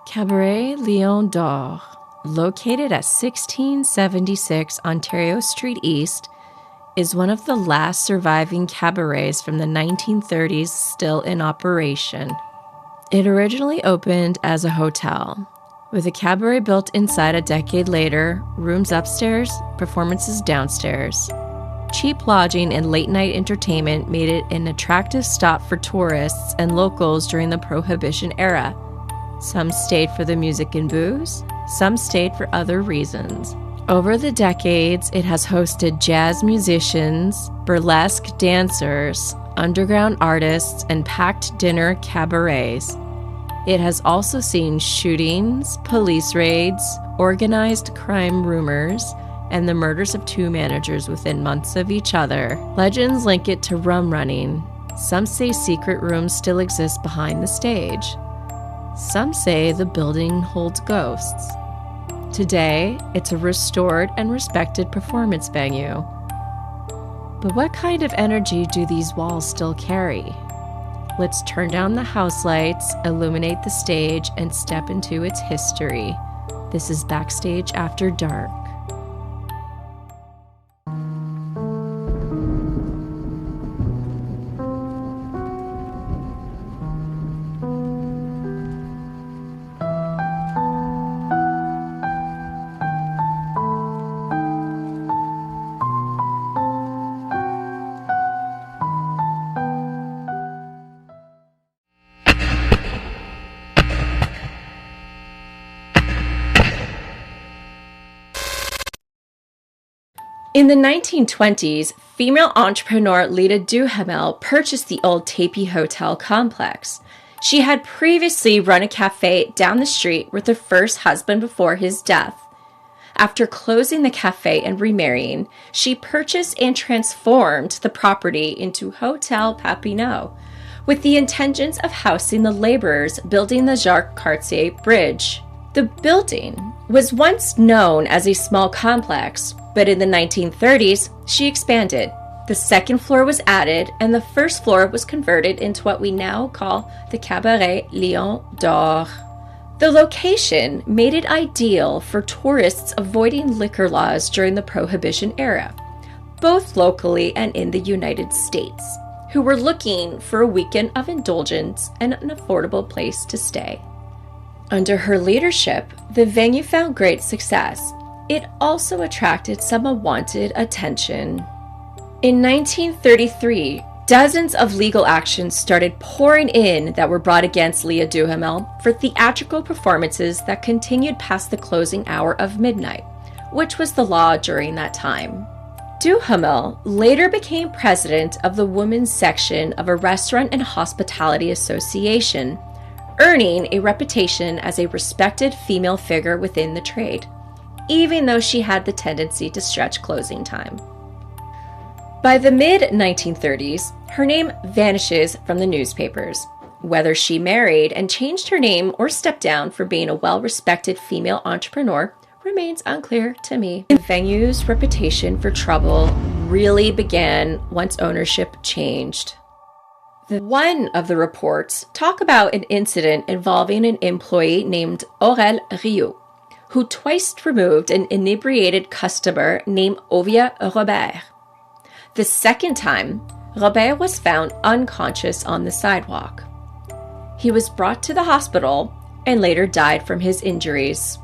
Cabaret Lion d'Or, located at 1676 Ontario Street East, is one of the last surviving cabarets from the 1930s still in operation. It originally opened as a hotel, with a cabaret built inside a decade later, rooms upstairs, performances downstairs. Cheap lodging and late-night entertainment made it an attractive stop for tourists and locals during the Prohibition era. Some stayed for the music and booze, some stayed for other reasons. Over the decades, it has hosted jazz musicians, burlesque dancers, underground artists, and packed dinner cabarets. It has also seen shootings, police raids, organized crime rumors, and the murders of two managers within months of each other. Legends link it to rum running. Some say secret rooms still exist behind the stage. Some say the building holds ghosts. Today, it's a restored and respected performance venue. But what kind of energy do these walls still carry? Let's turn down the house lights, illuminate the stage, and step into its history. This is Backstage After Dark. In the 1920s, female entrepreneur Lita Duhamel purchased the old Tapie Hotel complex. She had previously run a cafe down the street with her first husband before his death. After closing the cafe and remarrying, she purchased and transformed the property into Hotel Papineau, with the intentions of housing the laborers building the Jacques Cartier Bridge. The building was once known as a small complex, but in the 1930s, she expanded. The second floor was added, and the first floor was converted into what we now call the Cabaret Lion d'Or. The location made it ideal for tourists avoiding liquor laws during the Prohibition era, both locally and in the United States, who were looking for a weekend of indulgence and an affordable place to stay. Under her leadership, the venue found great success. It also attracted some unwanted attention. In 1933, dozens of legal actions started pouring in that were brought against Lita Duhamel for theatrical performances that continued past the closing hour of midnight, which was the law during that time. Duhamel later became president of the women's section of a restaurant and hospitality association, earning a reputation as a respected female figure within the trade, even though she had the tendency to stretch closing time. By the mid-1930s, her name vanishes from the newspapers. Whether she married and changed her name or stepped down from being a well-respected female entrepreneur remains unclear to me. The venue's reputation for trouble really began once ownership changed. One of the reports talk about an incident involving an employee named Aurel Rioux, who twice removed an inebriated customer named Ovia Robert. The second time, Robert was found unconscious on the sidewalk. He was brought to the hospital and later died from his injuries.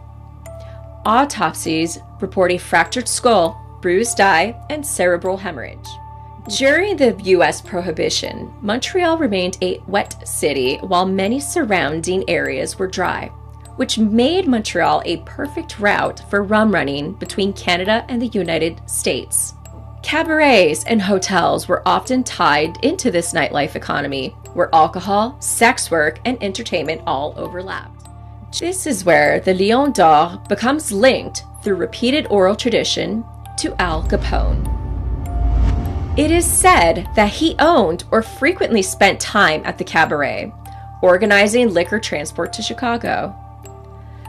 Autopsies report a fractured skull, bruised eye, and cerebral hemorrhage. During the U.S. Prohibition, Montreal remained a wet city while many surrounding areas were dry, which made Montreal a perfect route for rum running between Canada and the United States. Cabarets and hotels were often tied into this nightlife economy, where alcohol, sex work, and entertainment all overlapped. This is where the Lion d'Or becomes linked through repeated oral tradition to Al Capone. It is said that he owned or frequently spent time at the cabaret, organizing liquor transport to Chicago.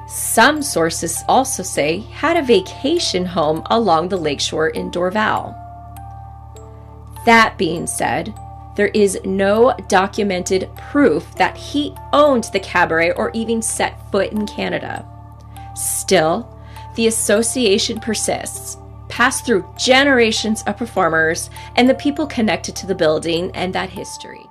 Some sources also say he had a vacation home along the lakeshore in Dorval. That being said, there is no documented proof that he owned the cabaret or even set foot in Canada. Still, the association persists, passed through generations of performers and the people connected to the building and that history.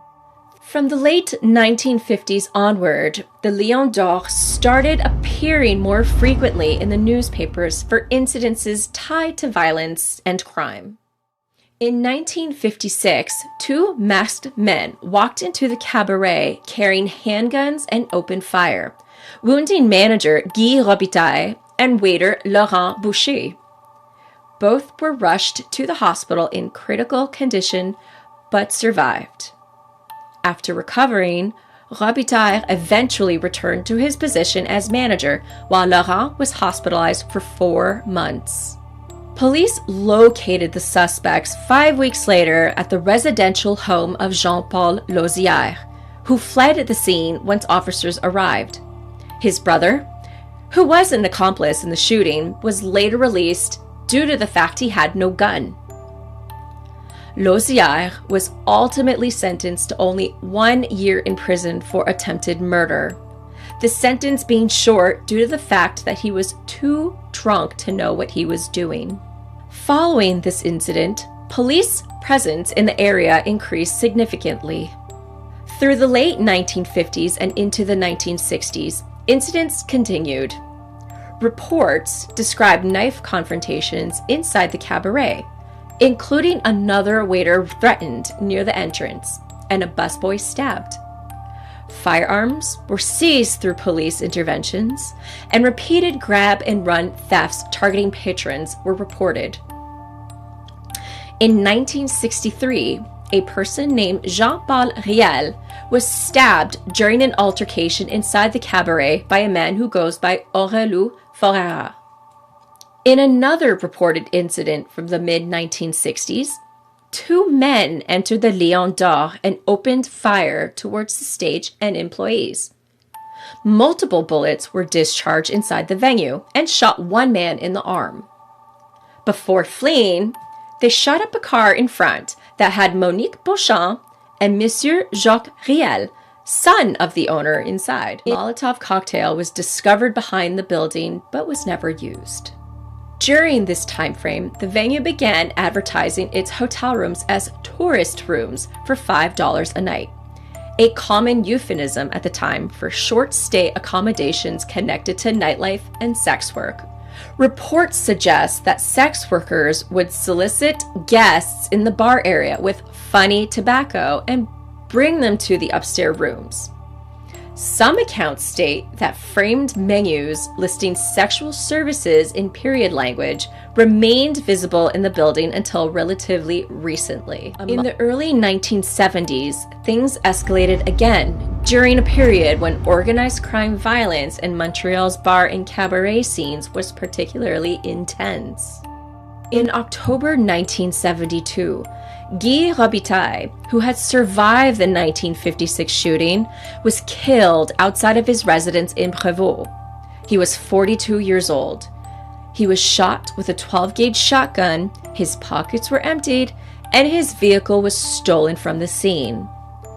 From the late 1950s onward, the Lion d'Or started appearing more frequently in the newspapers for incidences tied to violence and crime. In 1956, two masked men walked into the cabaret carrying handguns and opened fire, wounding manager Guy Robitaille and waiter Laurent Boucher. Both were rushed to the hospital in critical condition, but survived. After recovering, Robitaille eventually returned to his position as manager, while Laurent was hospitalized for 4 months. Police located the suspects 5 weeks later at the residential home of Jean-Paul Lauzière, who fled at the scene once officers arrived. His brother, who was an accomplice in the shooting, was later released due to the fact he had no gun. Lauzière was ultimately sentenced to only 1 year in prison for attempted murder, the sentence being short due to the fact that he was too drunk to know what he was doing. Following this incident, police presence in the area increased significantly. Through the late 1950s and into the 1960s, incidents continued. Reports described knife confrontations inside the cabaret, including another waiter threatened near the entrance and a busboy stabbed. Firearms were seized through police interventions, and repeated grab-and-run thefts targeting patrons were reported. In 1963, a person named Jean-Paul Riel was stabbed during an altercation inside the cabaret by a man who goes by Aurelou Forera. In another reported incident from the mid-1960s, 2 men entered the Lion d'Or and opened fire towards the stage and employees. Multiple bullets were discharged inside the venue and shot 1 man in the arm. Before fleeing, they shot up a car in front that had Monique Beauchamp and Monsieur Jacques Riel, son of the owner, inside. A Molotov cocktail was discovered behind the building but was never used. During this time frame, the venue began advertising its hotel rooms as tourist rooms for $5 a night, a common euphemism at the time for short-stay accommodations connected to nightlife and sex work. Reports suggest that sex workers would solicit guests in the bar area with funny tobacco and bring them to the upstairs rooms. Some accounts state that framed menus listing sexual services in period language remained visible in the building until relatively recently. In the early 1970s, things escalated again during a period when organized crime violence in Montreal's bar and cabaret scenes was particularly intense. In October 1972, Guy Robitaille, who had survived the 1956 shooting, was killed outside of his residence in Prévost. He was 42 years old. He was shot with a 12-gauge shotgun, his pockets were emptied, and his vehicle was stolen from the scene.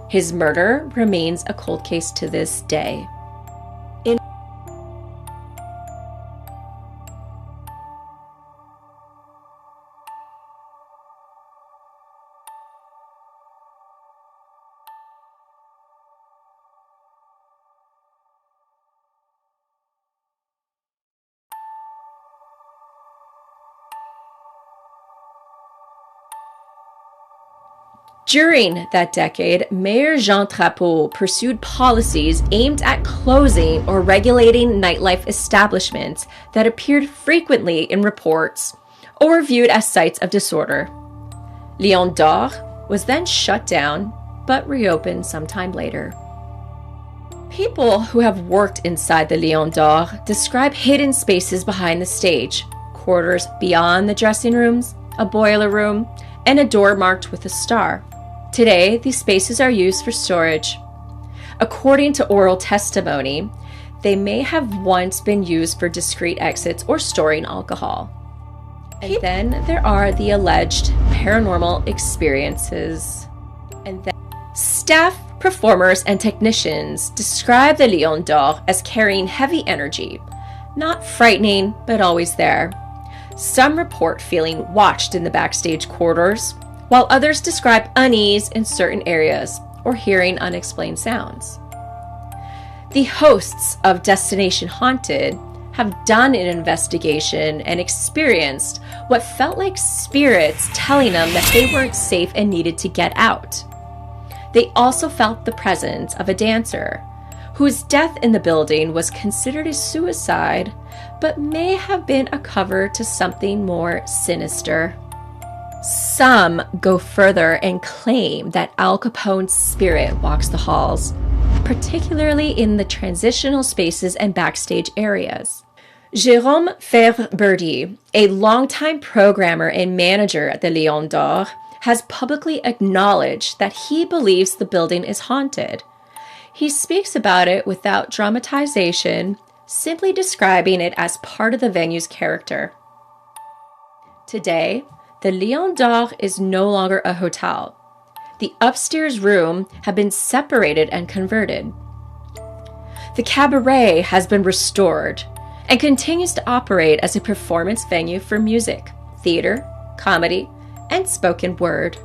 His murder remains a cold case to this day. During that decade, Mayor Jean Drapeau pursued policies aimed at closing or regulating nightlife establishments that appeared frequently in reports or were viewed as sites of disorder. Lion d'Or was then shut down, but reopened sometime later. People who have worked inside the Lion d'Or describe hidden spaces behind the stage, quarters beyond the dressing rooms, a boiler room, and a door marked with a star. Today, these spaces are used for storage. According to oral testimony, they may have once been used for discreet exits or storing alcohol. And then there are the alleged paranormal experiences. And then Staff, performers, and technicians describe the Lion d'Or as carrying heavy energy, not frightening, but always there. Some report feeling watched in the backstage corridors, while others describe unease in certain areas or hearing unexplained sounds. The hosts of Destination Haunted have done an investigation and experienced what felt like spirits telling them that they weren't safe and needed to get out. They also felt the presence of a dancer, whose death in the building was considered a suicide, but may have been a cover to something more sinister. Some go further and claim that Al Capone's spirit walks the halls, particularly in the transitional spaces and backstage areas. Jérôme Fabre-Berdy, a longtime programmer and manager at the Lion d'Or, has publicly acknowledged that he believes the building is haunted. He speaks about it without dramatization, simply describing it as part of the venue's character. Today, the Lion d'Or is no longer a hotel. The upstairs room have been separated and converted. The cabaret has been restored and continues to operate as a performance venue for music, theater, comedy, and spoken word.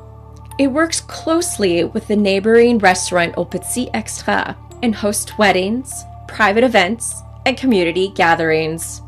It works closely with the neighboring restaurant Au Petit Extra and hosts weddings, private events, and community gatherings.